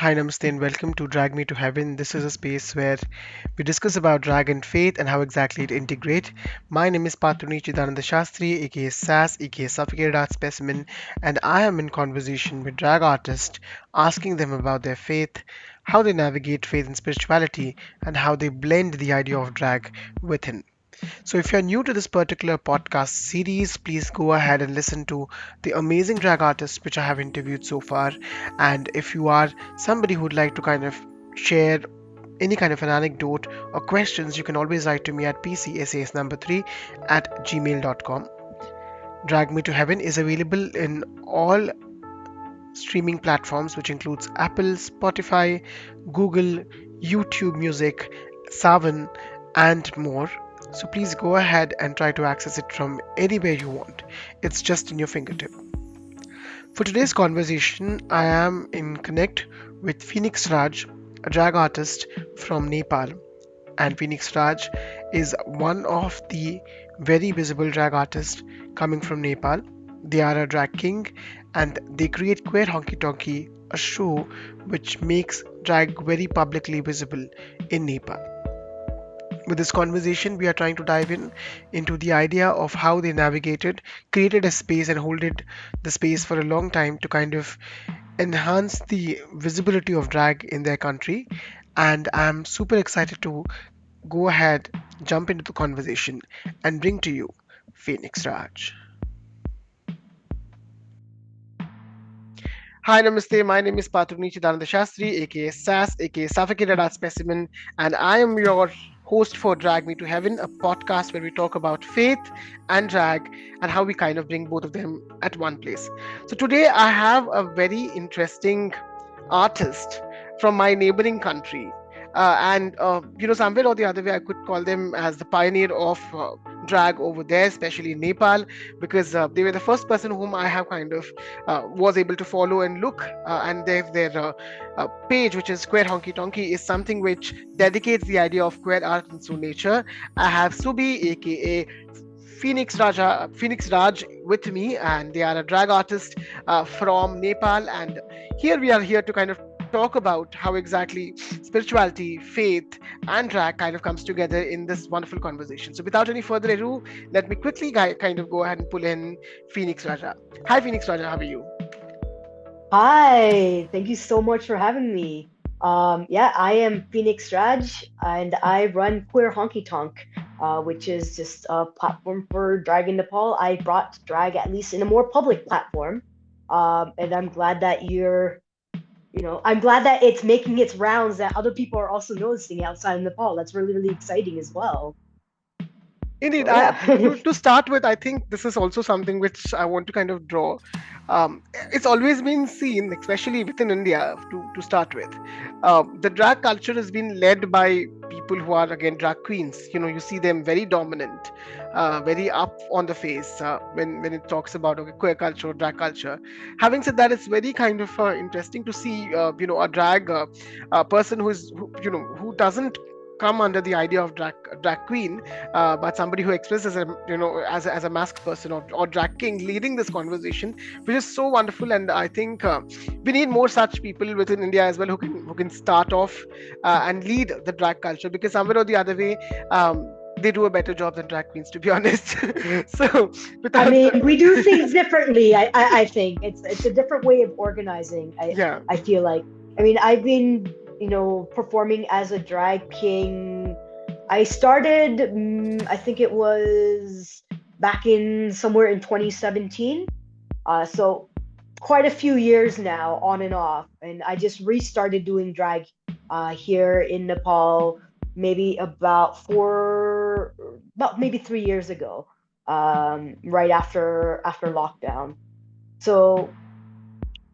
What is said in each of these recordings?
Hi, Namaste, and welcome to Drag Me to Heaven. This is a space where we discuss about drag and faith and how exactly it integrate. My name is Patruni Chidananda Shastri, aka SAS, aka Suffocated Art Specimen, and I am in conversation with drag artists, asking them about their faith, how they navigate faith and spirituality, and how they blend the idea of drag within. So, if you're new to this particular podcast series, please go ahead and listen to the amazing drag artists which I have interviewed so far. And if you are somebody who'd like to kind of share any kind of an anecdote or questions, you can always write to me at pcsas number 3 at gmail.com. Drag Me to Heaven is available in all streaming platforms, which includes Apple, Spotify, Google, YouTube Music, Savan, and more. So please go ahead and try to access it from anywhere you want. It's just in your fingertip. For today's conversation, I am in connect with Phoenix Raj, a drag artist from Nepal. And Phoenix Raj is one of the very visible drag artists coming from Nepal. They are a drag king and they create Queer Honky-Tonk, a show which makes drag very publicly visible in Nepal. With this conversation, we are trying to dive in into the idea of how they navigated, created a space and hold it the space for a long time to kind of enhance the visibility of drag in their country. And I'm super excited to go ahead, jump into the conversation, and bring to you Phoenix Raj. Hi, namaste. My name is Patruni Chidananda Shastri, aka SAS, aka Suffocated Art Specimen, and I am your host for Drag Me to Heaven, a podcast where we talk about faith and drag and how we kind of bring both of them at one place. So today I have a very interesting artist from my neighboring country. Somewhere or the other way, I could call them as the pioneer of drag over there, especially in Nepal, because they were the first person whom I have kind of was able to follow and look. And their page, which is Queer Honky-Tonk, is something which dedicates the idea of queer art and through nature. I have Subi, aka Phoenix Raj with me, and they are a drag artist from Nepal. And here we are here to kind of talk about how exactly spirituality, faith, and drag kind of comes together in this wonderful conversation. So, without any further ado, let me quickly kind of go ahead and pull in Phoenix Raja. Hi, Phoenix Raja, how are you? Hi, thank you so much for having me. Yeah, I am Phoenix Raj, and I run Queer Honky-Tonk, which is just a platform for drag in Nepal. I brought drag at least in a more public platform, and I'm glad that I'm glad that it's making its rounds, that other people are also noticing outside of Nepal. That's really, really exciting as well. Indeed, So yeah. to start with, I think this is also something which I want to kind of draw. It's always been seen, especially within India, to start with. The drag culture has been led by people who are, again, drag queens. You know, you see them very dominant, very up on the face when it talks about, okay, queer culture, drag culture. Having said that, it's very kind of interesting to see, a drag person who doesn't come under the idea of drag queen, but somebody who expresses as a masked person, or drag king, leading this conversation, which is so wonderful. And I think we need more such people within India as well, who can start off and lead the drag culture, because somewhere or the other way, they do a better job than drag queens, to be honest. So I without mean, we do things differently. I think it's a different way of organizing. yeah. I feel like. I mean, I've been performing as a drag king. I started, I think it was back in somewhere in 2017. So quite a few years now, on and off. And I just restarted doing drag here in Nepal, maybe about maybe 3 years ago, right after lockdown. So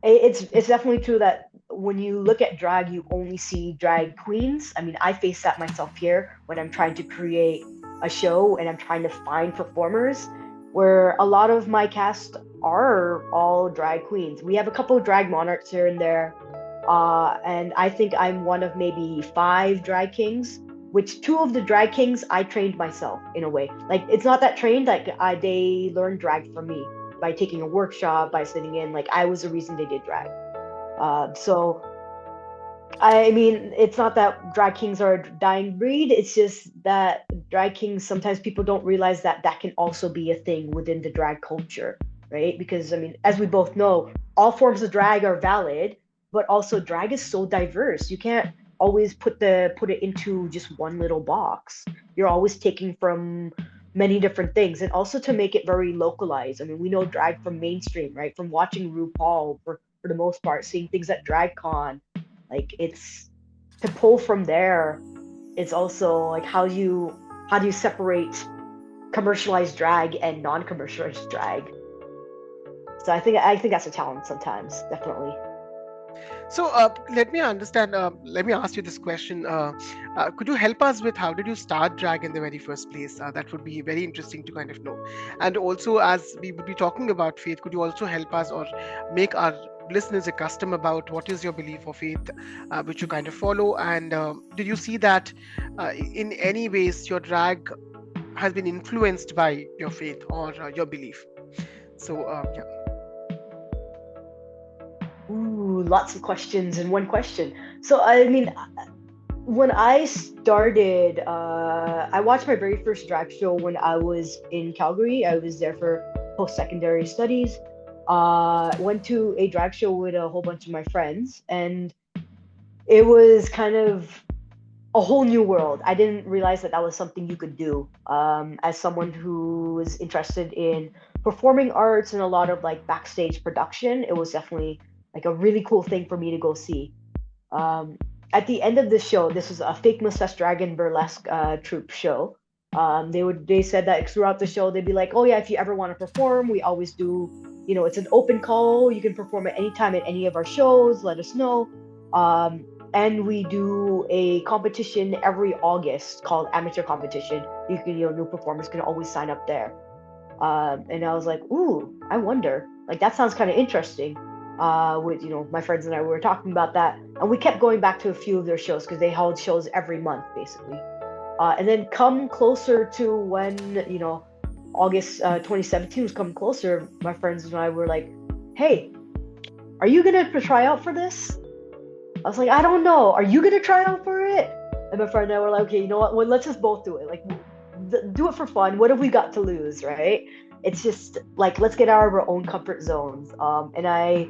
it's definitely true that when you look at drag, you only see drag queens. I mean, I face that myself here when I'm trying to create a show and I'm trying to find performers, where a lot of my cast are all drag queens. We have a couple of drag monarchs here and there, and I think I'm one of maybe five drag kings. Which two of the drag kings I trained myself in a way. Like it's not that trained, like they learned drag from me by taking a workshop, by sitting in. Like I was the reason they did drag. So I mean, it's not that drag kings are a dying breed. It's just that drag kings, sometimes people don't realize that that can also be a thing within the drag culture, right? Because, I mean, as we both know, all forms of drag are valid, but also drag is so diverse. You can't always put it into just one little box. You're always taking from many different things, and also to make it very localized. I mean, we know drag from mainstream, right? From watching RuPaul for the most part, seeing things at DragCon, like it's to pull from there. It's also like how do you separate commercialized drag and non-commercialized drag. So I think that's a challenge sometimes, definitely. So let me understand. Let me ask you this question. Could you help us with how did you start drag in the very first place? That would be very interesting to kind of know. And also, as we would be talking about faith, could you also help us or make our listeners accustomed about what is your belief or faith, which you kind of follow? And did you see that in any ways your drag has been influenced by your faith or your belief? So yeah. Ooh, lots of questions in one question. So I mean, when I started, I watched my very first drag show when I was in Calgary. I was there for post-secondary studies. Went to a drag show with a whole bunch of my friends, and it was kind of a whole new world. I didn't realize that that was something you could do. As someone who was interested in performing arts and a lot of like backstage production, it was definitely like a really cool thing for me to go see. Um, at the end of the show, this was a fake mustache dragon burlesque troupe show. They said that throughout the show they'd be like, oh yeah, if you ever want to perform, we always do. You know, it's an open call. You can perform at any time at any of our shows. Let us know. And we do a competition every August called amateur competition. You can, you know, new performers can always sign up there. And I was like, ooh, I wonder. Like that sounds kind of interesting. With, you know, my friends and I, we were talking about that, and we kept going back to a few of their shows because they held shows every month basically. And then come closer to when, you know, August 2017 was coming closer, my friends and I were like, hey, are you gonna try out for this? I was like, I don't know. Are you gonna try out for it? And my friend and I were like, okay, you know what? Well, let's just both do it. Like, do it for fun. What have we got to lose, right? It's just like let's get out of our own comfort zones. And I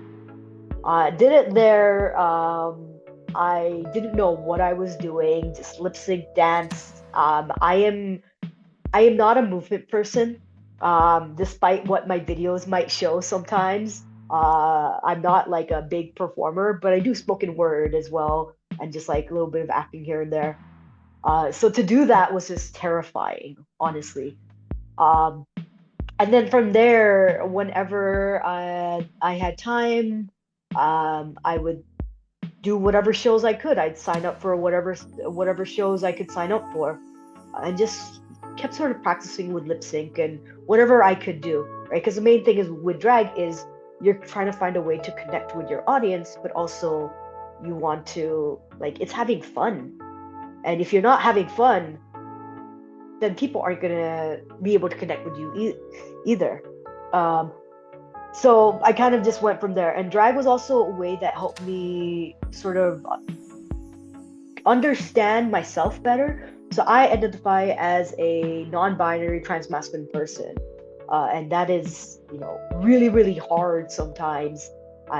did it there. I didn't know what I was doing. Just lip sync dance. I am not a movement person, despite what my videos might show sometimes. I'm not like a big performer, but I do spoken word as well, and just like a little bit of acting here and there. So to do that was just terrifying, honestly. Um, and then from there, whenever I had time, I would do whatever shows I could. I'd sign up for whatever shows I could sign up for, and just kept sort of practicing with lip sync and whatever I could do, right? Because the main thing is with drag is you're trying to find a way to connect with your audience, but also you want to like it's having fun. And if you're not having fun, then people aren't gonna be able to connect with you either. Um, so I kind of just went from there. And drag was also a way that helped me sort of understand myself better. So I identify as a non-binary trans-masculine person, and that is, you know, really really hard sometimes.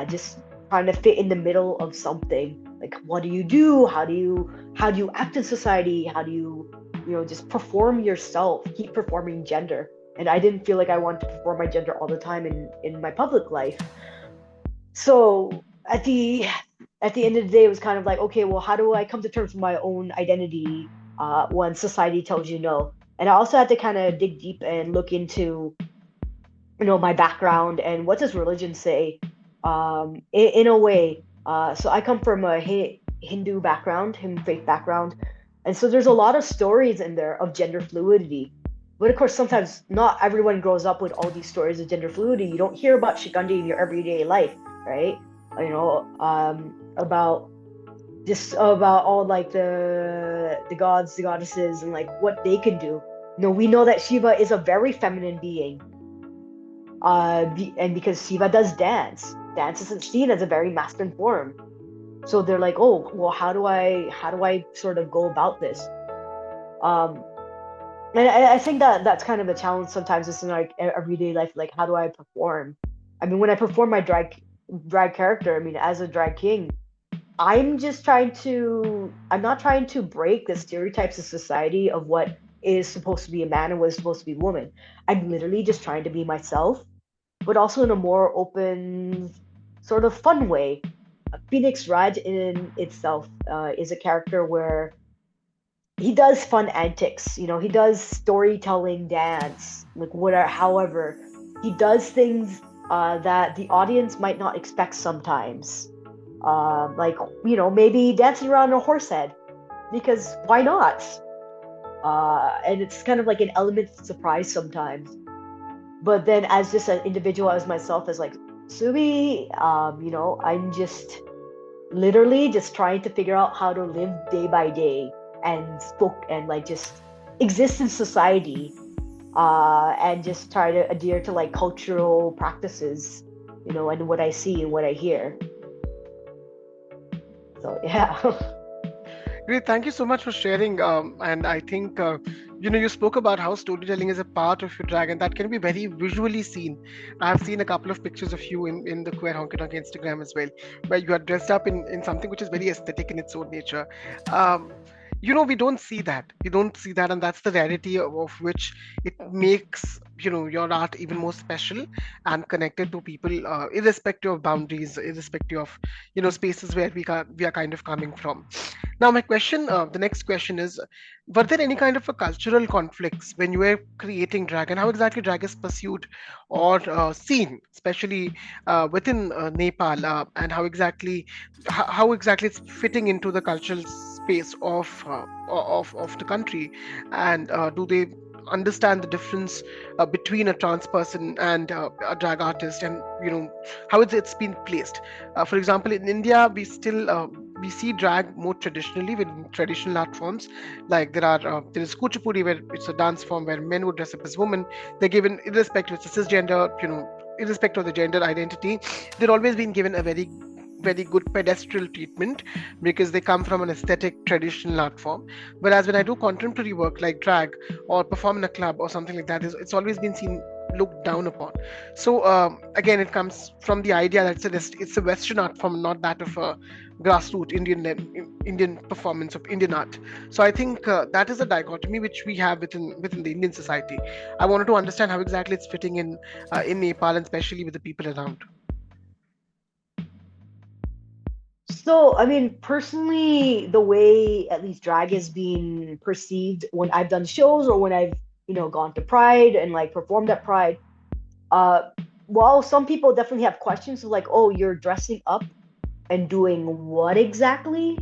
Just trying to fit in the middle of something. Like, what do you do? How do you act in society? How do you know, just perform yourself? Keep performing gender. And I didn't feel like I wanted to perform my gender all the time in my public life. So at the end of the day, it was kind of like, okay, well, how do I come to terms with my own identity when society tells you no? And I also had to kind of dig deep and look into, you know, my background and what does religion say, in a way. So I come from a Hindu background, Hindu faith background, and so there's a lot of stories in there of gender fluidity. But of course, sometimes not everyone grows up with all these stories of gender fluidity. You don't hear about shikandi in your everyday life, right? You know, about just about all like the gods, the goddesses, and like what they can do. No, we know that Shiva is a very feminine being, and because Shiva does dance, dance isn't seen as a very masculine form. So they're like, oh, well, how do I sort of go about this? Um, and I think that that's kind of a challenge sometimes, is in like everyday life. Like, how do I perform? I mean, when I perform my drag character, I mean, as a drag king, I'm not trying to break the stereotypes of society of what is supposed to be a man and what is supposed to be a woman. I'm literally just trying to be myself, but also in a more open, sort of fun way. Phoenix Raj in itself is a character where he does fun antics. You know, he does storytelling, dance, like whatever. However, he does things that the audience might not expect sometimes. Like, maybe dancing around a horse head, because why not? And it's kind of like an element of surprise sometimes. But then, as just an individual, as myself, as like Subi, I'm just literally just trying to figure out how to live day by day and spoke and like just exist in society, and just try to adhere to like cultural practices, and what I see and what I hear. So yeah. Great, thank you so much for sharing. And I think you spoke about how storytelling is a part of your drag, and that can be very visually seen. I've seen a couple of pictures of you in the Queer Honky-Tonk Instagram as well, where you are dressed up in something which is very aesthetic in its own nature. Um, we don't see that. We don't see that, and that's the rarity of which it makes your art even more special and connected to people, irrespective of boundaries, irrespective of spaces where we are kind of coming from. Now, the next question is: were there any kind of a cultural conflicts when you were creating drag, and how exactly drag is pursued or seen, especially within Nepal, and how exactly it's fitting into the cultural space of the country, and do they understand the difference between a trans person and a drag artist, and how it's been placed. For example, in India, we see drag more traditionally with traditional art forms. Like there is kuchipudi, where it's a dance form where men would dress up as women. They're given, irrespective, it's a cisgender, irrespective of the gender identity, they're always been given a very good pedestal treatment because they come from an aesthetic traditional art form. Whereas when I do contemporary work like drag or perform in a club or something like that, it's always been seen looked down upon. So again, it comes from the idea that it's a Western art form, not that of a grassroots Indian performance of Indian art. So I think that is a dichotomy which we have within the Indian society. I wanted to understand how exactly it's fitting in Nepal, and especially with the people around. So, I mean, personally, the way at least drag is being perceived when I've done shows or when I've, gone to Pride and like performed at Pride, uh, while some people definitely have questions of like, oh, you're dressing up and doing what exactly?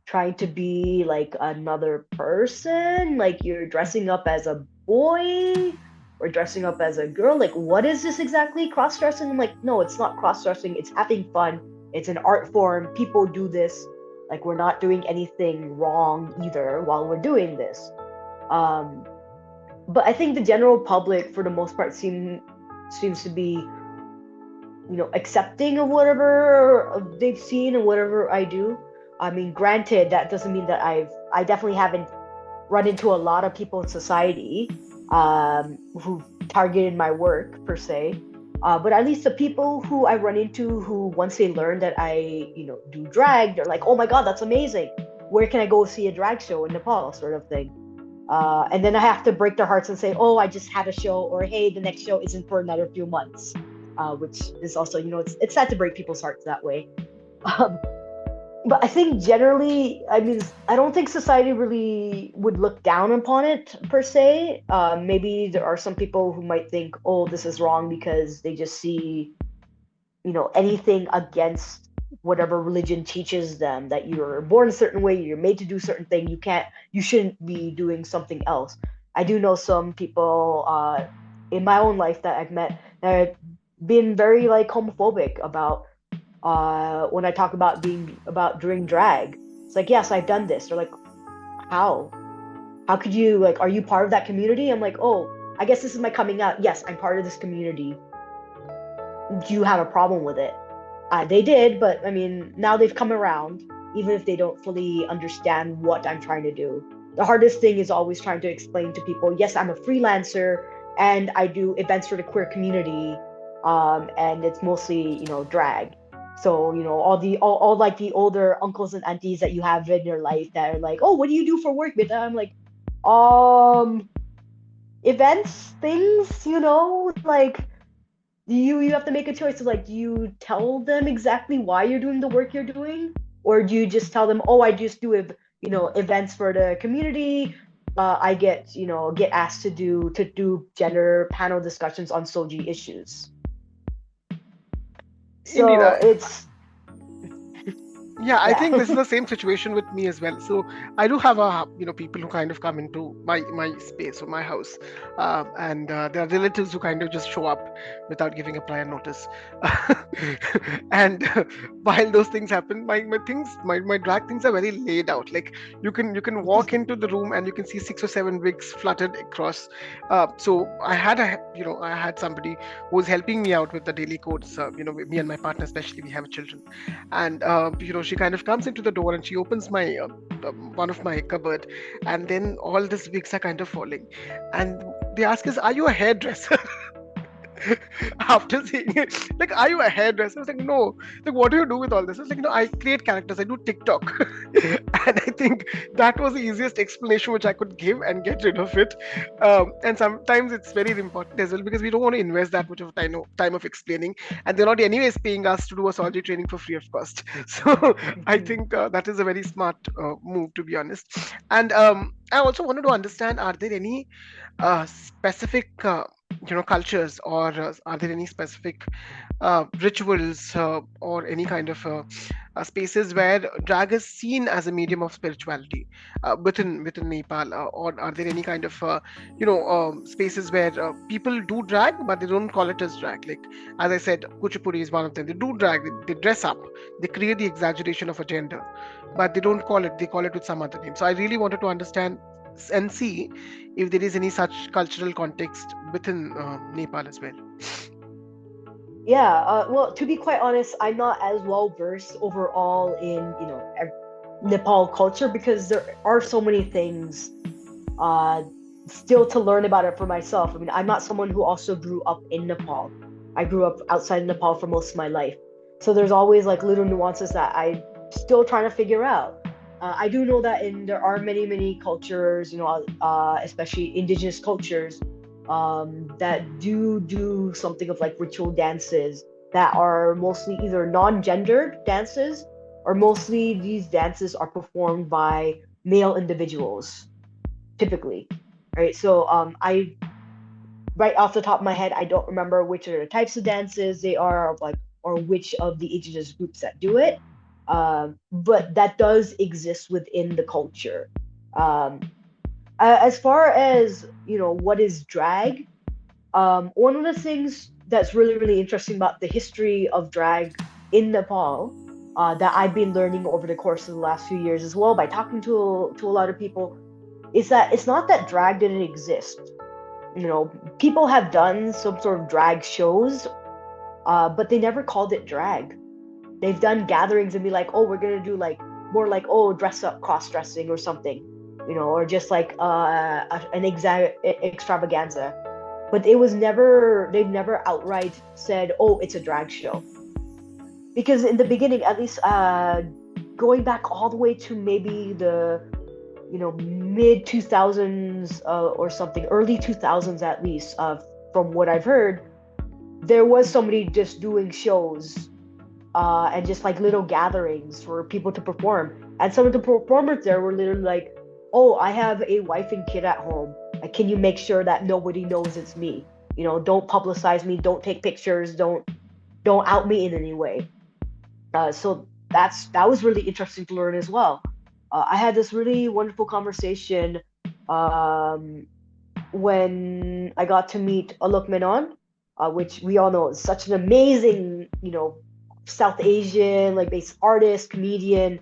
Trying to be like another person? Like you're dressing up as a boy or dressing up as a girl? Like, what is this exactly? Cross dressing? I'm like, no, it's not cross dressing. It's having fun. It's an art form. People do this. Like, we're not doing anything wrong either while we're doing this. Um, but I think the general public, for the most part, seems to be accepting of whatever they've seen and whatever I do. I mean, granted, that doesn't mean that I definitely haven't run into a lot of people in society who targeted my work per se. But at least the people who I run into, who once they learn that I do drag, they're like, oh my god, that's amazing. Where can I go see a drag show in Nepal, sort of thing. And then I have to break their hearts and say, oh, I just had a show, or hey, the next show isn't for another few months, which is also, it's sad to break people's hearts that way. Um, but I think generally, I mean, I don't think society really would look down upon it per se. Maybe there are some people who might think, oh, this is wrong because they just see, anything against whatever religion teaches them, that you're born a certain way, you're made to do a certain thing, you shouldn't be doing something else. I do know some people in my own life that I've met that have been very like homophobic about when I talk about doing drag. It's like, yes, I've done this. They're like, how? How could you, like, are you part of that community? I'm like, oh, I guess this is my coming out. Yes, I'm part of this community. Do you have a problem with it? They did, but I mean, now they've come around, even if they don't fully understand what I'm trying to do. The hardest thing is always trying to explain to people, yes, I'm a freelancer and I do events for the queer community, and it's mostly, drag. So, all like the older uncles and aunties that you have in your life that are like, oh, what do you do for work, Bita? I'm like, um, events, things, like you have to make a choice of like, do you tell them exactly why you're doing the work you're doing, or do you just tell them, oh, I just do events for the community. I get asked to do gender panel discussions on soji issues. Indeed, So it's yeah, I yeah. think this is the same situation with me as well. So I do have people who kind of come into my space or my house, and there are relatives who kind of just show up without giving a prior notice. And while those things happen, my drag things are very laid out. Like you can walk into the room and you can see 6 or 7 wigs fluttered across. So I had somebody who was helping me out with the daily codes. Me and my partner, especially, we have children, and she kind of comes into the door and she opens my one of my cupboard, and then all these wigs are kind of falling, and they ask us, are you a hairdresser? After seeing it, like, are you a hairdresser? I was like, no. Like, what do you do with all this? I was like, no, I create characters, I do TikTok. And I think that was the easiest explanation which I could give and get rid of it. And sometimes it's very important as well, because we don't want to invest that much of time of explaining, and they're not anyways paying us to do a surgery training for free of cost. So I think that is a very smart move, to be honest. And I also wanted to understand, are there any specific cultures, or are there any specific rituals, or any kind of spaces where drag is seen as a medium of spirituality within Nepal, or are there any kind of spaces where people do drag but they don't call it as drag? Like, as I said, Kuchipudi is one of them. They do drag, they dress up, they create the exaggeration of a gender, but they don't call it, they call it with some other name. So I really wanted to understand and see if there is any such cultural context within Nepal as well. Yeah, well, to be quite honest, I'm not as well versed overall in Nepal culture, because there are so many things uh, still to learn about it for myself. I mean, I'm not someone who also grew up in Nepal. I grew up outside Nepal for most of my life, so there's always like little nuances that I still trying to figure out. I do know that there are many cultures, especially indigenous cultures, that do something of like ritual dances that are mostly either non-gendered dances, or mostly these dances are performed by male individuals typically, right? So I right off the top of my head, I don't remember which are the types of dances they are, like, or which of the indigenous groups that do it. But that does exist within the culture. Um, as far as what is drag, one of the things that's really interesting about the history of drag in Nepal, that I've been learning over the course of the last few years as well by talking to a lot of people, is that it's not that drag didn't exist. People have done some sort of drag shows, but they never called it drag. They've done gatherings and be like, oh, we're gonna do like more like, oh, dress up, cross dressing or something, or just like an extravaganza. But they've never outright said, oh, it's a drag show. Because in the beginning, at least, going back all the way to maybe the mid 2000s, or something, early 2000s at least, from what I've heard, there was somebody just doing shows, and just like little gatherings for people to perform. And some of the performers there were literally like, oh, I have a wife and kid at home. Like, can you make sure that nobody knows it's me? Don't publicize me, don't take pictures, don't out me in any way. So that was really interesting to learn as well. I had this really wonderful conversation, um, when I got to meet Alok Menon, which we all know is such an amazing, South Asian like based artist, comedian,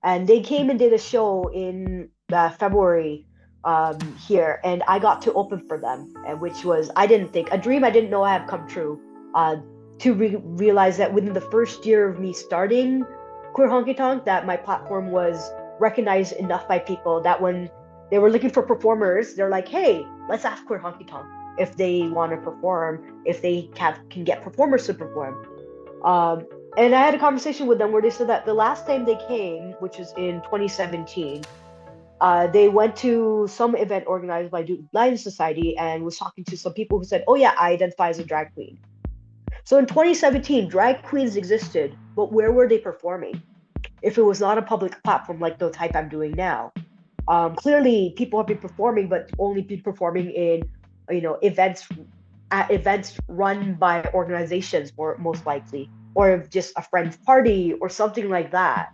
and they came and did a show in February, here, and I got to open for them, and which was, I didn't think, a dream I didn't know I have come true. Uh, to realize that within the first year of me starting Queer Honky-Tonk, that my platform was recognized enough by people that when they were looking for performers, they're like, hey, let's ask Queer Honky-Tonk if they want to perform, if they can get performers to perform. Um, and I had a conversation with them where they said that the last time they came, which was in 2017, they went to some event organized by Duke Blind Society and was talking to some people who said, oh, yeah, I identify as a drag queen. So in 2017, drag queens existed, but where were they performing? If it was not a public platform like the type I'm doing now. Clearly, people have been performing, but only been performing in, events at events run by organizations, or most likely, or just a friend's party or something like that.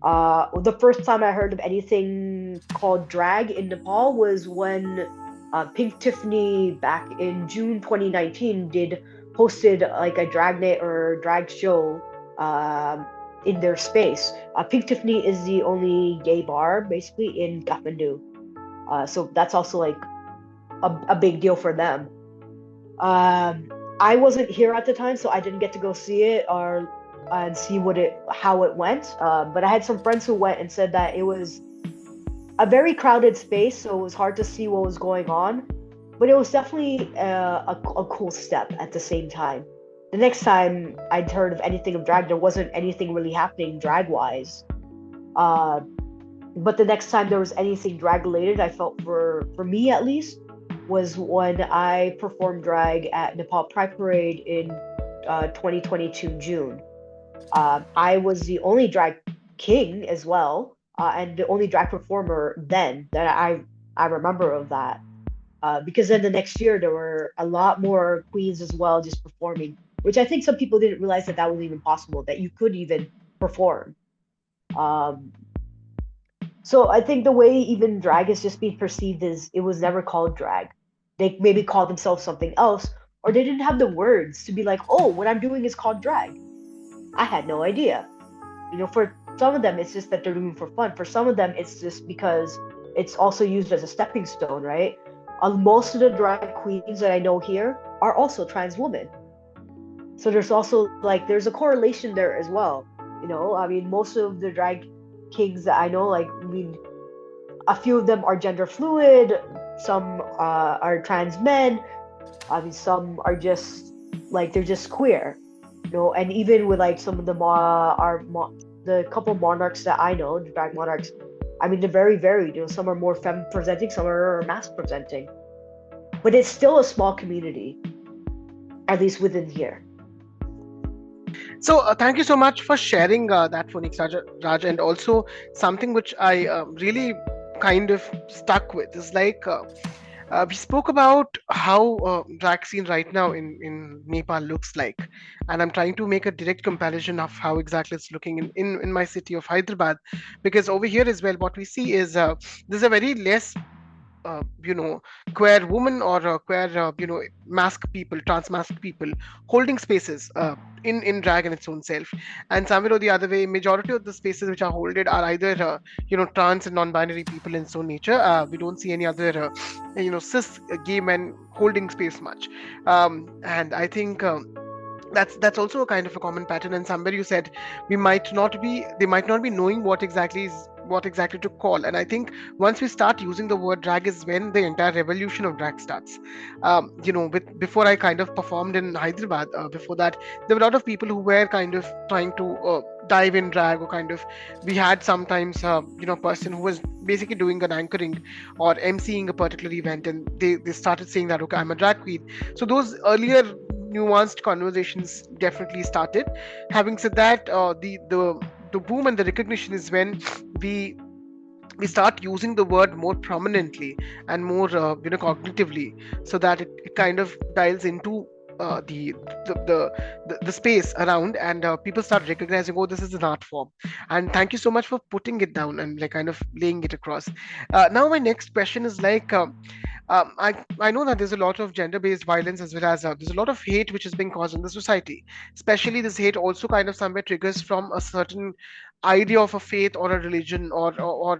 The first time I heard of anything called drag in Nepal was when Pink Tiffany back in June 2019 did hosted like a drag night or drag show in their space. Pink Tiffany is the only gay bar basically in Kathmandu, so that's also like a big deal for them. I wasn't here at the time, so I didn't get to go see it or and see how it went. But I had some friends who went and said that it was a very crowded space, so it was hard to see what was going on. But it was definitely a cool step at the same time. The next time I'd heard of anything of drag, there wasn't anything really happening drag wise. Uh, but the next time there was anything drag related, I felt for me at least, was when I performed drag at Nepal Pride Parade in 2022 June. I was the only drag king as well, and the only drag performer then that I remember of that. Because then the next year there were a lot more queens as well just performing, which I think some people didn't realize that that was even possible, that you could even perform. Um, so I think the way even drag is just being perceived is it was never called drag. They maybe called themselves something else, or they didn't have the words to be like, oh, what I'm doing is called drag. I had no idea. For some of them, it's just that they're doing it for fun. For some of them, it's just because it's also used as a stepping stone, right? Most of the drag queens that I know here are also trans women. So there's also like there's a correlation there as well. I mean, most of the drag kings that I know, like I mean, a few of them are gender fluid, some are trans men. I mean, some are just like they're just queer. And even with like some of the the couple monarchs that I know, the drag monarchs, I mean, they're very varied. Some are more femme presenting, some are masc presenting, but it's still a small community, at least within here. So thank you so much for sharing that, Phoenix Raj, and also something which I really kind of stuck with is like we spoke about how drag scene right now in Nepal looks like, and I'm trying to make a direct comparison of how exactly it's looking in my city of Hyderabad, because over here as well, what we see is there's a very less uh, you know queer women or queer mask people, trans-masc people holding spaces in drag in its own self, and somewhere or the other way majority of the spaces which are holded are either trans and non-binary people in its own nature. We don't see any other cis gay men holding space much, and I think that's also a kind of a common pattern. And somewhere you said they might not be knowing what exactly to call. And I think once we start using the word drag is when the entire revolution of drag starts. Before I kind of performed in Hyderabad, before that there were a lot of people who were kind of trying to dive in drag, or kind of we had sometimes person who was basically doing an anchoring or emceeing a particular event, and they started saying that, okay, I'm a drag queen. So those earlier nuanced conversations definitely started. Having said that, the boom and the recognition is when we we start using the word more prominently and more cognitively, so that it kind of dials into the, the the space around, and people start recognizing, oh, this is an art form. And thank you so much for putting it down and like kind of laying it across. Now my next question is like I know that there's a lot of gender-based violence, as well as there's a lot of hate which is being caused in the society. Especially this hate also kind of somewhere triggers from a certain idea of a faith or a religion or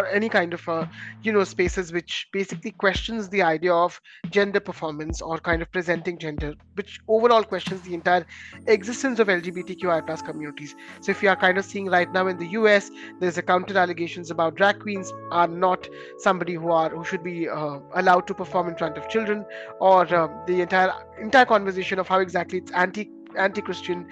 any kind of spaces which basically questions the idea of gender performance or kind of presenting gender, which overall questions the entire existence of LGBTQI plus communities. So if you are kind of seeing right now in the US, there's a counter allegations about drag queens are not somebody who should be allowed to perform in front of children, or the entire conversation of how exactly it's anti-Christian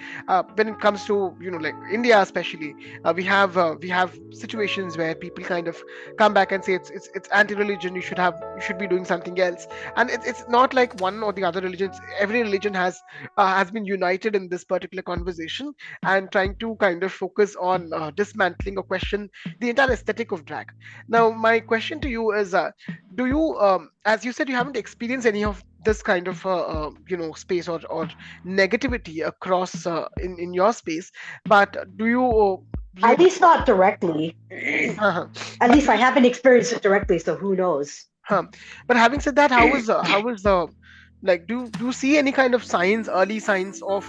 when it comes to like India especially. We have situations where people kind of come back and say it's anti-religion. You should be doing something else, and it's not like one or the other religions. Every religion has been united in this particular conversation and trying to kind of focus on dismantling or question the entire aesthetic of drag. Now, my question to you is, do you, as you said, you haven't experienced any of this kind of space or negativity across in your space, but do you At least not directly. At but least I haven't experienced it directly, so who knows? huh. But having said that, how is the like do you see any kind of signs, early signs of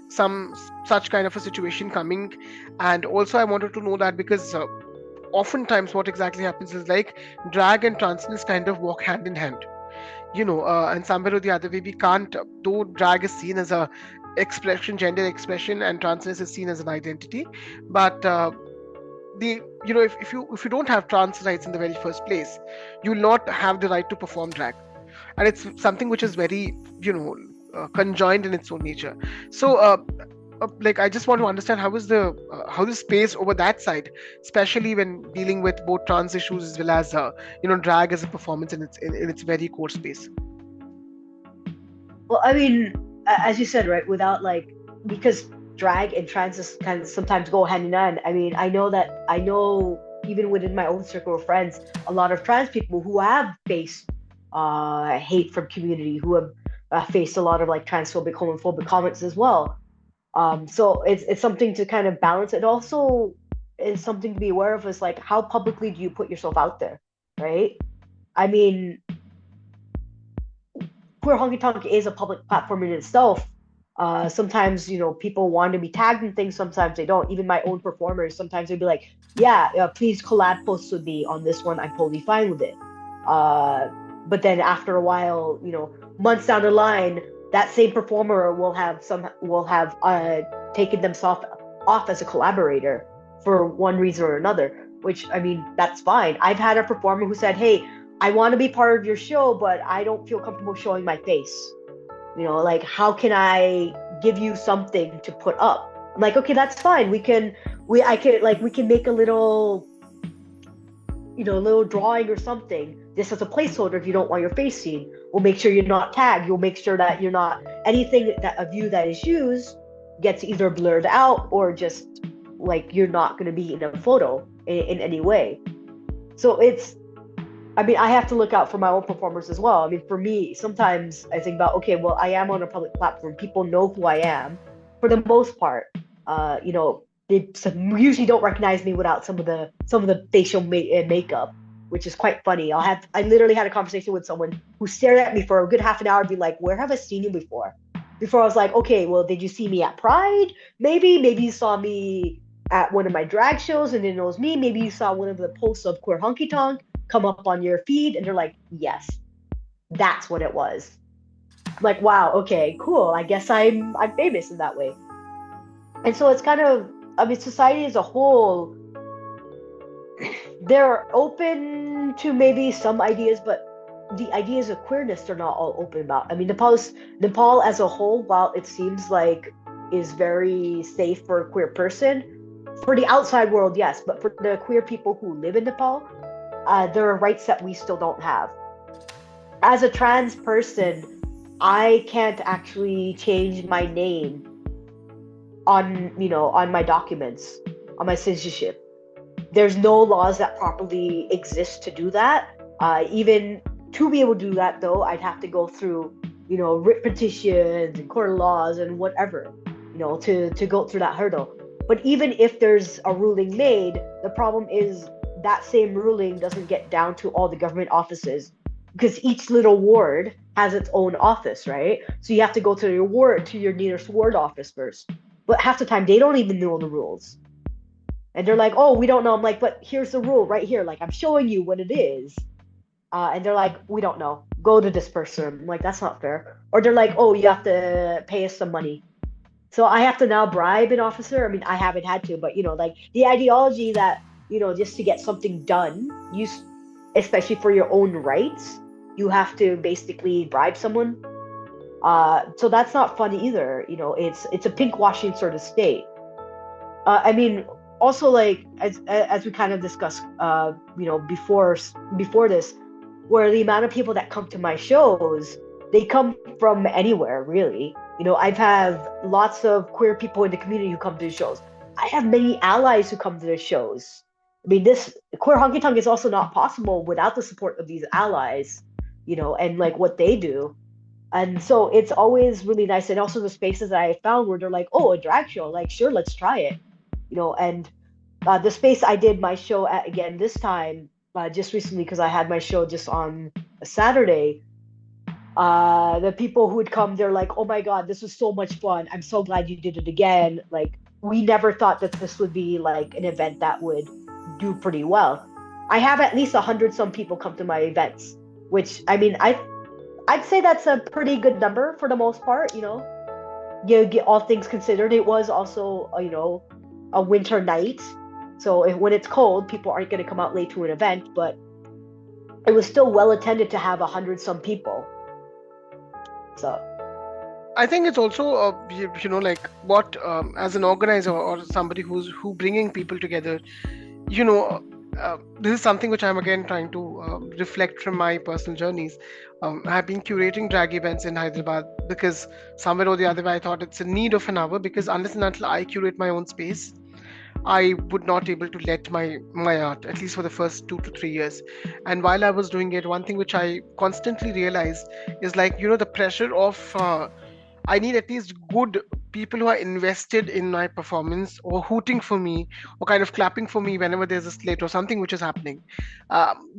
such kind of a situation coming? And also, I wanted to know that because oftentimes what exactly happens is like drag and transness kind of walk hand in hand, and somewhere or the other way we can't, though drag is seen as a expression, gender expression, and transness is seen as an identity, but the if you don't have trans rights in the very first place, you will not have the right to perform drag, and it's something which is very conjoined in its own nature. So like, I just want to understand how the space over that side, especially when dealing with both trans issues as well as drag as a performance in its very core space. Well, I mean, as you said, right, without like, because drag and trans is kind of sometimes go hand in hand. I mean, I know even within my own circle of friends, a lot of trans people who have faced hate from community, who have faced a lot of like transphobic, homophobic comments as well. So it's something to kind of balance. It also is something to be aware of, is like, how publicly do you put yourself out there, right? I mean, Queer Honky-Tonk is a public platform in itself. Sometimes, people want to be tagged in things, sometimes they don't. Even my own performers, sometimes they'd be like, yeah, please collab posts with me on this one. I'm totally fine with it. Uh, but then after a while, months down the line, that same performer will have taken themselves off as a collaborator for one reason or another. Which, I mean, that's fine. I've had a performer who said, "Hey, I want to be part of your show, but I don't feel comfortable showing my face. Like, how can I give you something to put up?" I'm like, okay, that's fine. We can make a little drawing or something, just as a placeholder. If you don't want your face seen, we'll make sure you're not tagged. You'll make sure that you're not, anything that of you that is used gets either blurred out or just like you're not going to be in a photo in any way. So I mean, I have to look out for my own performers as well. I mean, for me, sometimes I think about, okay, well, I am on a public platform. People know who I am for the most part. They usually don't recognize me without some of the facial makeup, which is quite funny. I literally had a conversation with someone who stared at me for a good half an hour and be like, "Where have I seen you before?" Before I was like, "Okay, well, did you see me at Pride? Maybe you saw me at one of my drag shows and didn't know it was me. Maybe you saw one of the posts of Queer Honky-Tonk come up on your feed," and they're like, "Yes, that's what it was." I'm like, "Wow, okay, cool. I guess I'm famous in that way." And so it's kind of, I mean, society as a whole, they're open to maybe some ideas, but the ideas of queerness they're not all open about. I mean, Nepal as a whole, while it seems like is very safe for a queer person, for the outside world, yes, but for the queer people who live in Nepal, there are rights that we still don't have. As a trans person, I can't actually change my name on my documents, on my citizenship. There's no laws that properly exist to do that. Even to be able to do that, though, I'd have to go through, writ petitions and court laws and whatever, to go through that hurdle. But even if there's a ruling made, the problem is that same ruling doesn't get down to all the government offices, because each little ward has its own office, right? So you have to go to your nearest ward office first. But half the time they don't even know the rules. And they're like, oh, we don't know. I'm like, but here's the rule right here. Like, I'm showing you what it is. And they're like, we don't know. Go to this person. I'm like, that's not fair. Or they're like, oh, you have to pay us some money. So I have to now bribe an officer. I mean, I haven't had to, but like the ideology that, just to get something done, especially for your own rights, you have to basically bribe someone. So that's not fun either. It's a pink washing sort of state. I mean, also like as we kind of discussed, before this, where the amount of people that come to my shows, they come from anywhere, really. I've had lots of queer people in the community who come to the shows. I have many allies who come to the shows. I mean, this Queer Honky-Tonk is also not possible without the support of these allies, and like what they do. And so it's always really nice. And also the spaces that I found where they're like, oh, a drag show, like, sure, let's try it. And the space I did my show at again this time, just recently, because I had my show just on a Saturday. The people who would come, they're like, oh my God, this was so much fun. I'm so glad you did it again. Like, we never thought that this would be like an event that would do pretty well. I have at least 100 some people come to my events, which I mean, I'd say that's a pretty good number for the most part. You get all things considered. It was also, a winter night. So when it's cold, people aren't going to come out late to an event, but it was still well attended to have 100 some people. So, I think it's also like what as an organizer or somebody who bringing people together, you know this is something which I'm again trying to reflect from my personal journeys. I've been curating drag events in Hyderabad because somewhere or the other way I thought it's a need of an hour, because unless and until I curate my own space, I would not able to let my art, at least for the first 2 to 3 years. And while I was doing it, one thing which I constantly realized is, like, the pressure of I need at least good people who are invested in my performance, or hooting for me, or kind of clapping for me whenever there's a slate or something which is happening.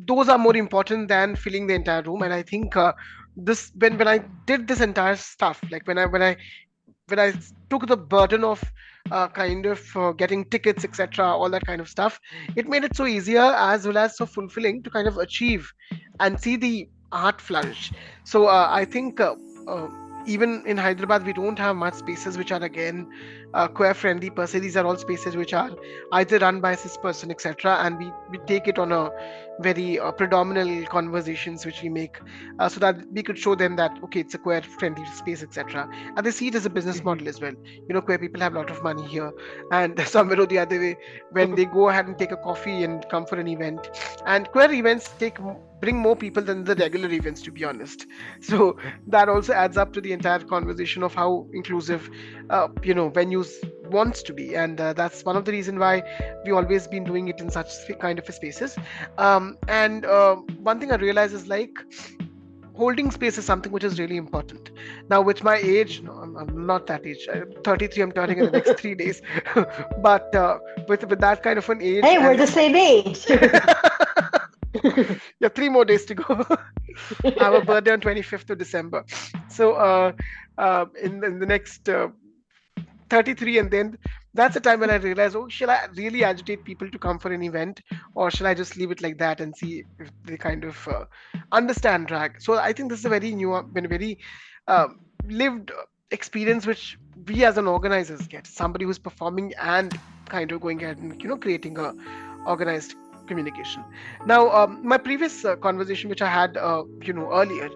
Those are more important than filling the entire room. And I think this when I did this entire stuff, like when I took the burden of kind of getting tickets, etc., all that kind of stuff, it made it so easier as well as so fulfilling to kind of achieve and see the art flourish. So I think even in Hyderabad, we don't have much spaces which are again queer friendly per se. These are all spaces which are either run by a cis person, etc., and we take it on a very predominant conversations which we make, so that we could show them that okay, it's a queer friendly space, etc. And they see it as a business mhm. model as well. Queer people have a lot of money here, and somewhere or the other way, when they go ahead and take a coffee and come for an event, and queer events bring more people than the regular events, to be honest. So that also adds up to the entire conversation of how inclusive venues wants to be. And that's one of the reason why we always been doing it in such kind of spaces. And one thing I realize is, like, holding space is something which is really important. Now, with my age, no, I'm not that age. I'm 33. I'm turning in the next 3 days. But with that kind of an age, Hey, we're and the same age. yeah, 3 more days to go. I have a birthday on 25th of December. So in the next 33, and then that's the time when I realize, oh, shall I really agitate people to come for an event, or shall I just leave it like that and see if they kind of understand drag? So I think this is a very new, very uh, lived experience which we as an organizers get. Somebody who's performing and kind of going ahead and creating a organized communication. Now, my previous conversation, which I had, earlier,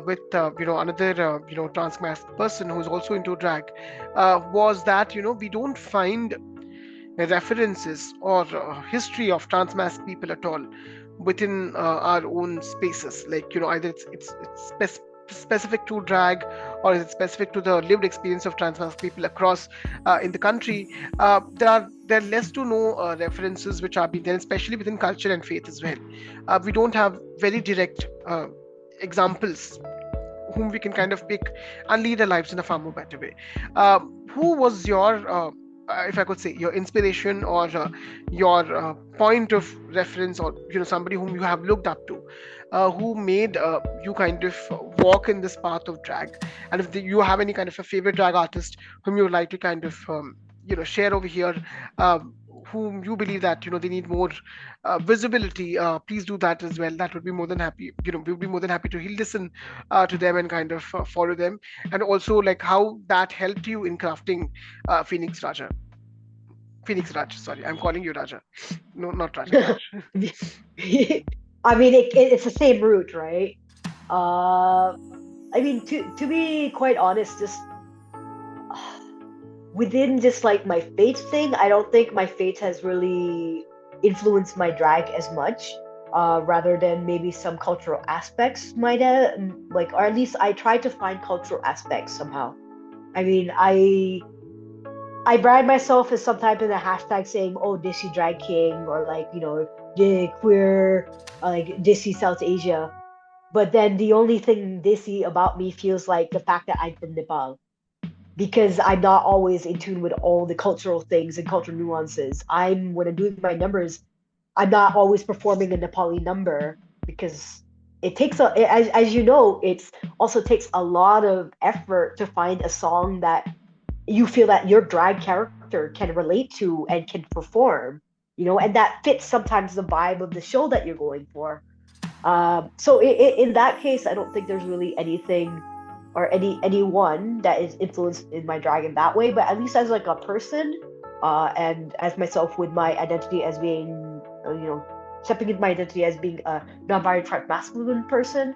with another trans-masc person who's also into drag, was that we don't find references or history of trans-masc people at all within our own spaces. Like, either it's specific to drag, or is it specific to the lived experience of trans people across in the country. There are less to no references which are being there, especially within culture and faith as well. We don't have very direct examples whom we can kind of pick and lead our lives in a far more better way. Who was your if I could say, your inspiration, or your point of reference, or somebody whom you have looked up to, who made you kind of walk in this path of drag? And if you have any kind of a favorite drag artist whom you would like to kind of share over here, whom you believe that they need more visibility, please do that as well. That would be more than happy. We'll be more than happy to listen to them and kind of follow them, and also like how that helped you in crafting Phoenix Raj. Sorry, I'm calling you Raja. No, not Raja. Raj. I mean, it's the same root, right? Uh, I mean, to be quite honest, just within just like my faith thing, I don't think my faith has really influenced my drag as much. Rather than maybe some cultural aspects might have, like, or at least I try to find cultural aspects somehow. I mean, I brand myself as some type of the hashtag saying, "Oh, Desi drag king," or like the queer, like Desi South Asia. But then the only thing Desi about me feels like the fact that I'm from Nepal, because I'm not always in tune with all the cultural things and cultural nuances. When I'm doing my numbers, I'm not always performing a Nepali number because it takes as you know, it's also takes a lot of effort to find a song that you feel that your drag character can relate to and can perform, and that fits sometimes the vibe of the show that you're going for. So in that case, I don't think there's really anything or anyone that is influenced in my drag in that way. But at least as like a person, and as myself with my identity as being, stepping into my identity as being a non-binary trans-masculine person,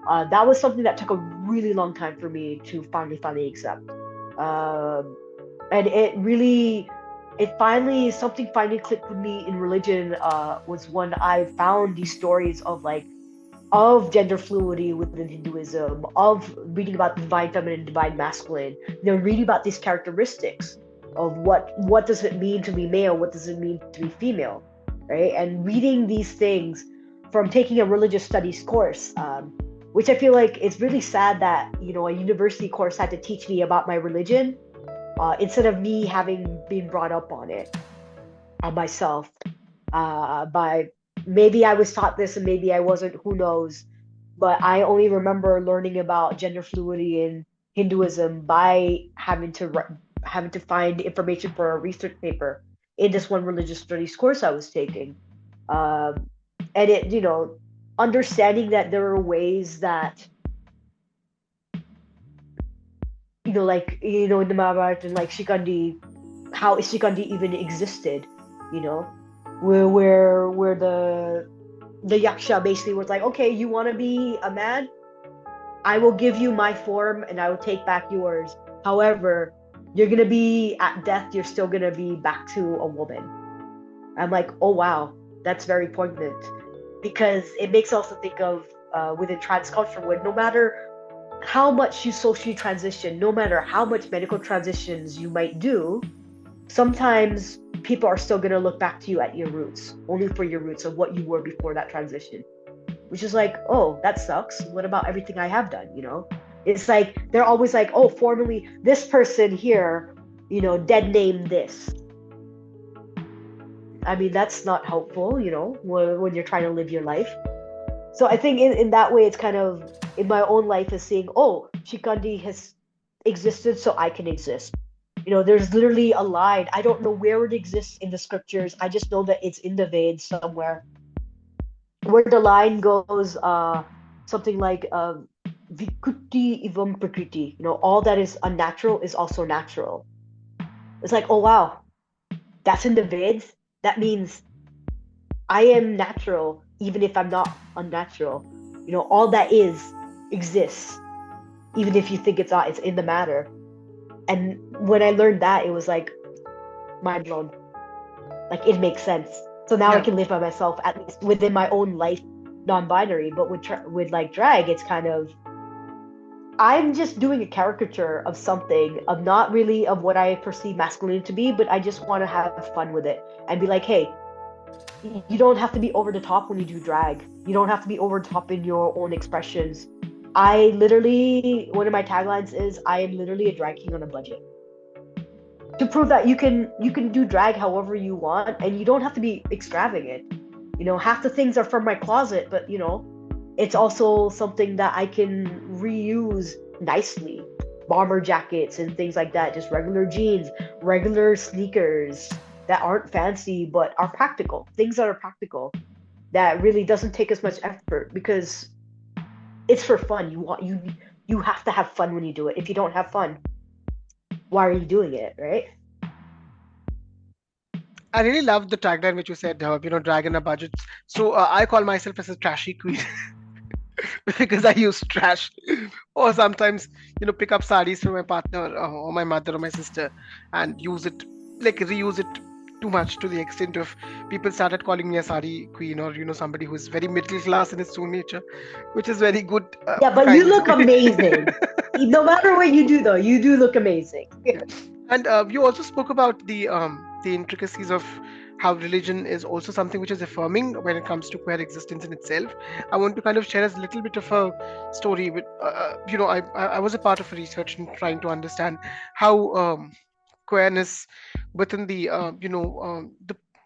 that was something that took a really long time for me to finally accept. Um, and something finally clicked with me in religion, was when I found these stories of gender fluidity within Hinduism, of reading about the divine feminine, divine masculine, reading about these characteristics of what does it mean to be male, what does it mean to be female, right? And reading these things from taking a religious studies course, which I feel like it's really sad that a university course had to teach me about my religion, instead of me having been brought up on it myself, by maybe I was taught this and maybe I wasn't, who knows. But I only remember learning about gender fluidity in Hinduism by having to find information for a research paper in this one religious studies course I was taking. Um, and understanding that there are ways that, in the Mahabharata and like Shikandi, how Shikandi even existed, you know, where the yaksha basically was like, okay, you want to be a man, I will give you my form and I will take back yours. However, you're gonna be at death, you're still gonna be back to a woman. I'm like, oh wow, that's very poignant, because it makes also think of, within trans culture, where no matter how much you socially transition, no matter how much medical transitions you might do, sometimes people are still going to look back to you at your roots, only for your roots of what you were before that transition. Which is like, oh, that sucks. What about everything I have done? It's like they're always like, oh, formerly this person here, dead name this. I mean, that's not helpful, when you're trying to live your life. So I think in that way, it's kind of in my own life is seeing, oh, Shikandi has existed, so I can exist. There's literally a line. I don't know where it exists in the scriptures. I just know that it's in the Veds somewhere, where the line goes, something like, Vikuti ivam prakriti. All that is unnatural is also natural. It's like, oh wow, that's in the Veds. That means I am natural, even if I'm not unnatural. All that exists, even if you think it's not. It's in the matter. And when I learned that, it was like mind blown. Like, it makes sense. So now I Yeah. can live by myself, at least within my own life, non-binary. But with like drag, it's kind of, I'm just doing a caricature of something, of not really of what I perceive masculinity to be, but I just want to have fun with it and be like, hey, you don't have to be over the top when you do drag. You don't have to be over the top in your own expressions. One of my taglines is, I am literally a drag king on a budget. To prove that you can do drag however you want, and you don't have to be extravagant. Half the things are from my closet, but it's also something that I can reuse nicely. Bomber jackets and things like that, just regular jeans, regular sneakers that aren't fancy but are practical, things that are practical, that really doesn't take as much effort because it's for fun. You have to have fun when you do it. If you don't have fun, why are you doing it, right? I really love the tagline which you said, drag in a budget. So I call myself as a trashy queen because I use trash, or sometimes pick up sarees from my partner or my mother or my sister and use it, like reuse it too much to the extent of people started calling me a sari queen, or somebody who's very middle class in its own nature, which is very good, Yeah, but you kind of look way. amazing. No matter what you do, though, you do look amazing. And you also spoke about the intricacies of how religion is also something which is affirming when it comes to queer existence in itself. I want to kind of share a little bit of a story. With I was a part of a research in trying to understand how queerness within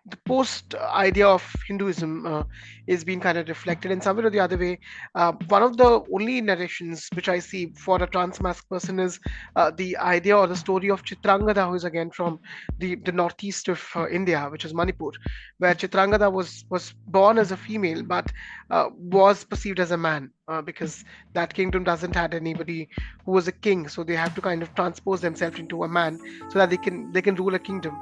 the post idea of Hinduism is being kind of reflected in some way or the other way. One of the only narrations which I see for a trans-masc person is the idea or the story of Chitrangada, who is again from the northeast of India, which is Manipur, where Chitrangada was born as a female but was perceived as a man because that kingdom doesn't had anybody who was a king, so they have to kind of transpose themselves into a man so that they can rule a kingdom.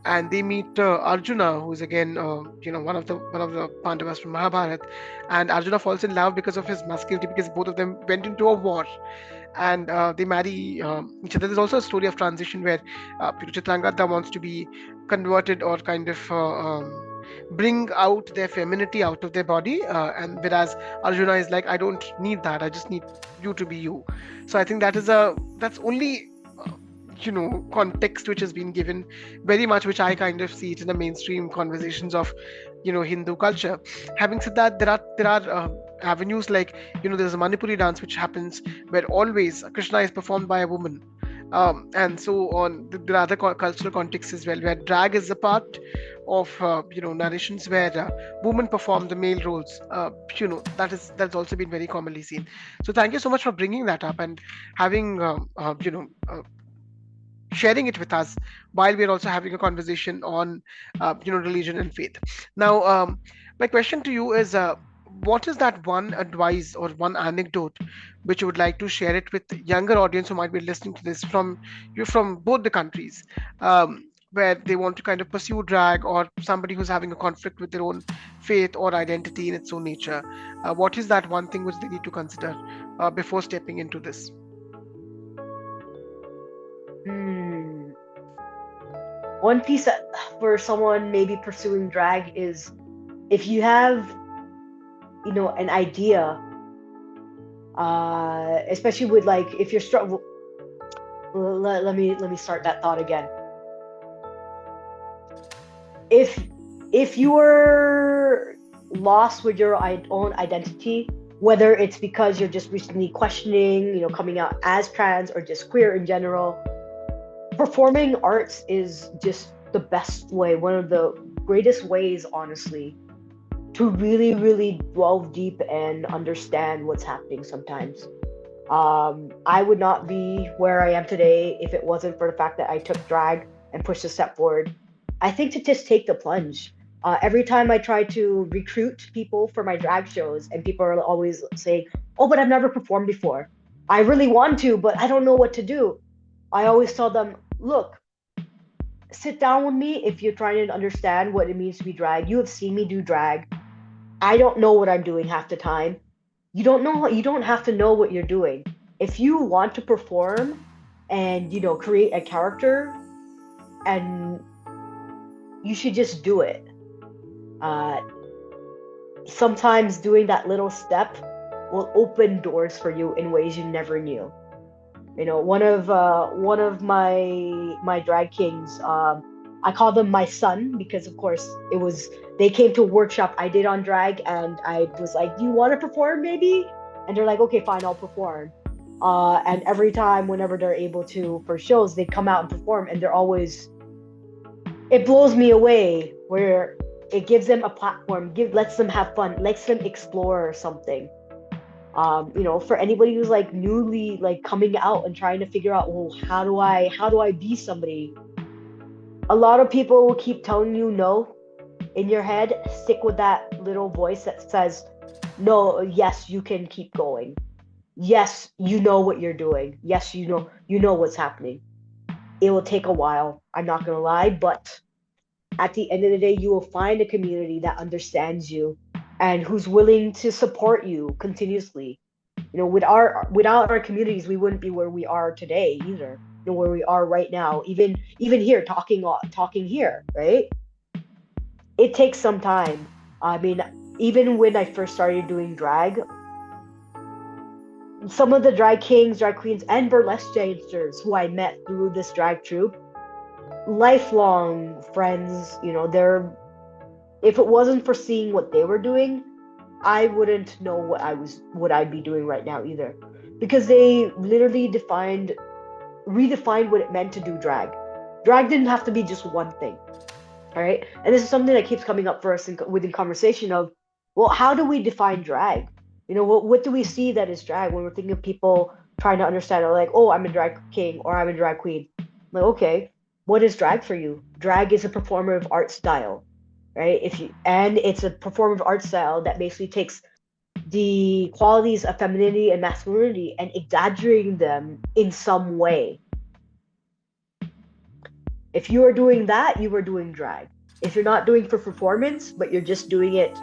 And they meet Arjuna, who is again one of the Pandavas from Mahabharata, and Arjuna falls in love because of his masculinity, because both of them went into a war, and they marry each other. There's also a story of transition where Chitrangada wants to be converted or kind of bring out their femininity out of their body, and whereas Arjuna is like, I don't need that, I just need you to be you. So I think that's only context which has been given very much, which I kind of see it in the mainstream conversations of Hindu culture. Having said that, there are avenues like there's a Manipuri dance which happens where always Krishna is performed by a woman, and so on. There are other cultural contexts as well where drag is a part of narrations where women perform the male roles. That's also been very commonly seen. So thank you so much for bringing that up and having sharing it with us while we're also having a conversation on religion and faith. Now, my question to you is, what is that one advice or one anecdote which you would like to share it with the younger audience who might be listening to this from both the countries, where they want to kind of pursue drag, or somebody who's having a conflict with their own faith or identity in its own nature? What is that one thing which they need to consider before stepping into this? Hmm. One piece that, for someone maybe pursuing drag is if you have, an idea, especially with like if you're struggling. Let me start that thought again. If you're lost with your own identity, whether it's because you're just recently questioning, coming out as trans or just queer in general, performing arts is just the best way, one of the greatest ways, honestly, to really, really delve deep and understand what's happening sometimes. I would not be where I am today if it wasn't for the fact that I took drag and pushed a step forward. I think to just take the plunge. Every time I try to recruit people for my drag shows, and people are always saying, "Oh, but I've never performed before. I really want to, but I don't know what to do." I always tell them, "Look, sit down with me if you're trying to understand what it means to be drag. You have seen me do drag. I don't know what I'm doing half the time. You don't have to know what you're doing. If you want to perform and create a character, and you should just do it. Uh, Sometimes doing that little step will open doors for you in ways you never knew. One of my drag kings, I call them my son because of course it was they came to a workshop I did on drag, and I was like, "Do you want to perform, maybe?" And they're like, "Okay, fine, I'll perform." And every time, whenever they're able to for shows, they come out and perform, and they're always it blows me away where it gives them a platform, lets them have fun, lets them explore something. For anybody who's like newly like coming out and trying to figure out, well, how do I be somebody? A lot of people will keep telling you no in your head. Stick with that little voice that says, no, yes, you can keep going. Yes, you know what you're doing. Yes, you know what's happening. It will take a while, I'm not going to lie, but at the end of the day, you will find a community that understands you and who's willing to support you continuously. Without our communities, we wouldn't be where we are today either. Where we are right now, even here talking here, right? It takes some time. I mean, even when I first started doing drag, some of the drag kings, drag queens, and burlesque dancers who I met through this drag troupe, lifelong friends. They're if it wasn't for seeing what they were doing, I wouldn't know what I'd be doing right now either, because they literally redefined what it meant to do drag. Drag didn't have to be just one thing, all right? And this is something that keeps coming up for us within conversation of, well, how do we define drag? What do we see that is drag when we're thinking of people trying to understand it, like, oh, I'm a drag king or I'm a drag queen. I'm like, okay, what is drag for you? Drag is a performative art style, right? And it's a performative art style that basically takes the qualities of femininity and masculinity and exaggerating them in some way. If you are doing that, you are doing drag. If you're not doing for performance, but you're just doing it,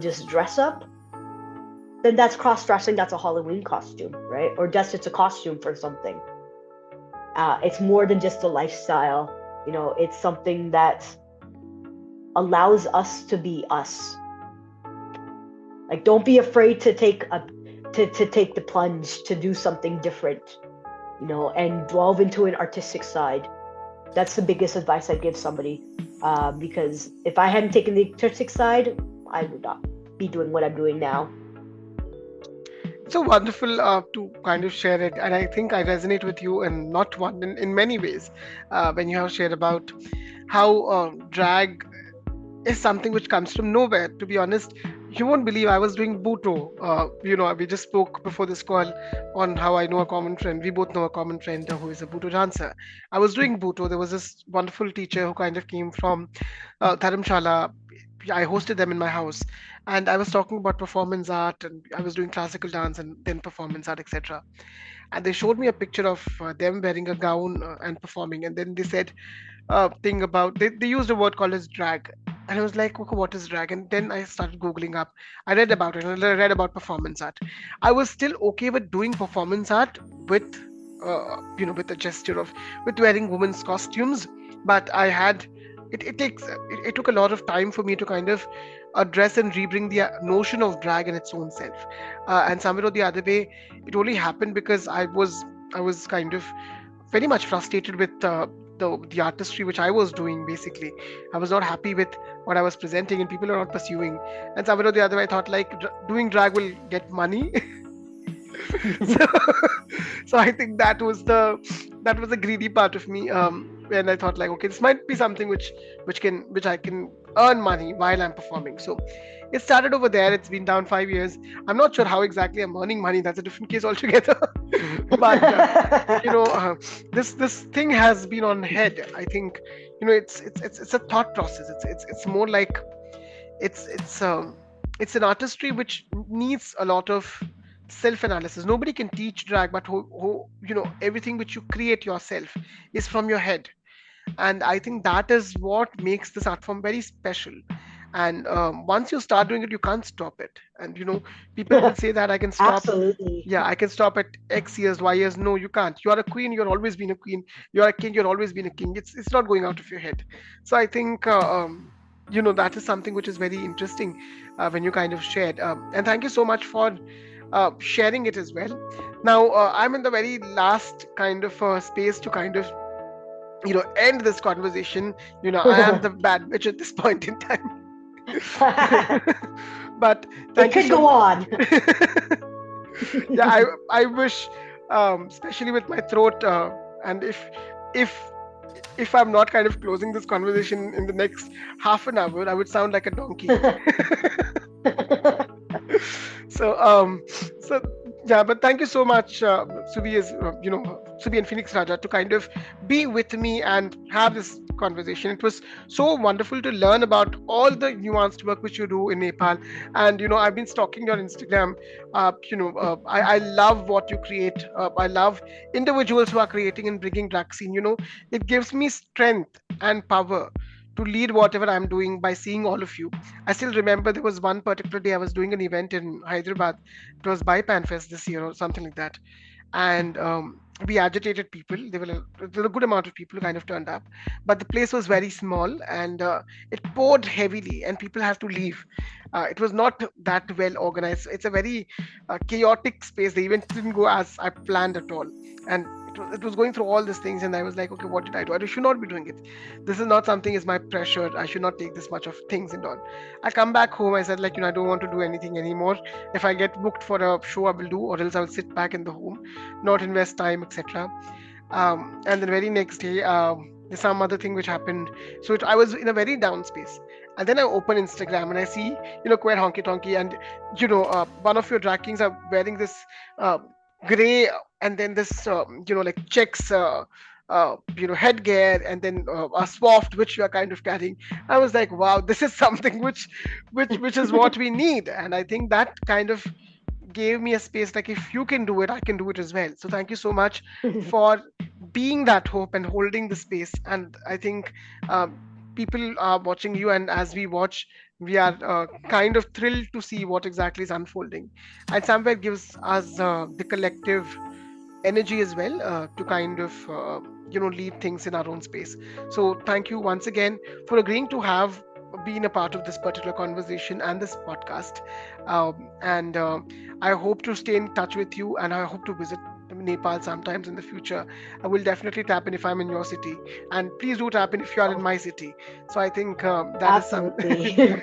just dress up, then that's cross-dressing. That's a Halloween costume, right? Or just it's a costume for something. It's more than just a lifestyle. It's something that allows us to be us. Like, don't be afraid to take the plunge to do something different, and delve into an artistic side. That's the biggest advice I'd give somebody, because if I hadn't taken the artistic side, I would not be doing what I'm doing now. It's so wonderful to kind of share it, and I think I resonate with you in not one, in many ways, when you have shared about how drag is something which comes from nowhere. To be honest, you won't believe I was doing Buto. We just spoke before this call on how I know a common friend. We both know a common friend who is a Buto dancer. I was doing Buto. There was this wonderful teacher who kind of came from Dharamshala. I hosted them in my house, and I was talking about performance art, and I was doing classical dance and then performance art, etc. And they showed me a picture of them wearing a gown and performing, and then they said thing about they used a word called as drag, and I was like, okay, what is drag? And then I started googling up. I read about it, and I read about performance art. I was still okay with doing performance art with with a gesture of with wearing women's costumes, but I had it took a lot of time for me to kind of address and rebring the notion of drag in its own self, and somewhere or the other way it only happened because I was kind of very much frustrated with the artistry which I was doing. Basically, I was not happy with what I was presenting, and people are not pursuing. And somewhere or the other, I thought like doing drag will get money. so, so I think that was the greedy part of me. When I thought like, okay, this might be something which I can earn money while I'm performing. So it started over there. It's been down 5 years. I'm not sure how exactly I'm earning money. That's a different case altogether. but this thing has been on head. I think it's a thought process. It's more like it's an artistry which needs a lot of self-analysis. Nobody can teach drag, but everything which you create yourself is from your head, and I think that is what makes this art form very special. And once you start doing it, you can't stop it. And people will say that I can stop. Absolutely. Yeah, I can stop at X years, Y years. No, you can't. You are a queen. You're always been a queen. You're a king. You're always been a king. It's not going out of your head. So I think that is something which is very interesting when you kind of shared. And thank you so much for sharing it as well. Now I'm in the very last kind of space to kind of end this conversation. I am the bad bitch at this point in time. But It thank you could so go on. yeah, I wish, especially with my throat, and if if I'm not kind of closing this conversation in the next half an hour, I would sound like a donkey. So so Yeah, but thank you so much, Subi and Phoenix Raja, to kind of be with me and have this conversation. It was so wonderful to learn about all the nuanced work which you do in Nepal. And, I've been stalking your Instagram. I love what you create. I love individuals who are creating and bringing drag scene. It gives me strength and power to lead whatever I'm doing by seeing all of you. I still remember there was one particular day I was doing an event in Hyderabad. It was by Panfest this year or something like that, and we agitated people. There were a good amount of people who kind of turned up, but the place was very small, and it poured heavily, and people had to leave. It was not that well organized. It's a very chaotic space. The event didn't go as I planned at all, and it was going through all these things, and I was like, okay, what did I do? I should not be doing it. This is not something is my pressure. I should not take this much of things and all. I come back home. I said, like, I don't want to do anything anymore. If I get booked for a show, I will do, or else I will sit back in the home, not invest time, etc. And the very next day, there's some other thing which happened. So I was in a very down space. And then I open Instagram and I see, Queer Honky-Tonky, and, one of your drag kings are wearing this uh, gray, and then this, like checks, headgear, and then a swaft which you are kind of carrying. I was like, wow, this is something which is what we need. And I think that kind of gave me a space, like, if you can do it, I can do it as well. So thank you so much for being that hope and holding the space. And I think people are watching you, and as we watch, we are kind of thrilled to see what exactly is unfolding, and somewhere gives us the collective energy as well, to kind of lead things in our own space. So thank you once again for agreeing to have been a part of this particular conversation and this podcast. And I hope to stay in touch with you, and I hope to visit Nepal sometimes in the future. I will definitely tap in if I'm in your city, and please do tap in if you are in Oh, my city. So I think that is some absolutely.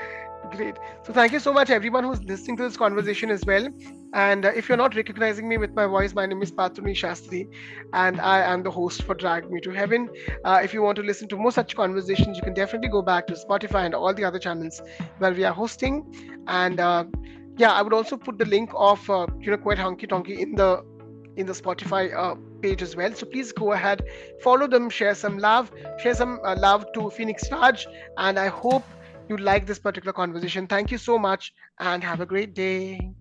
great. So thank you so much, everyone who's listening to this conversation as well. And if you're not recognizing me with my voice, my name is Patruni Shastri, and I am the host for Drag Me to Heaven. If you want to listen to more such conversations, you can definitely go back to Spotify and all the other channels where we are hosting. And yeah, I would also put the link of Quite Honky Tonky in the Spotify page as well. So please go ahead, follow them, share some love to Phoenix Raj, and I hope you like this particular conversation. Thank you so much, and have a great day.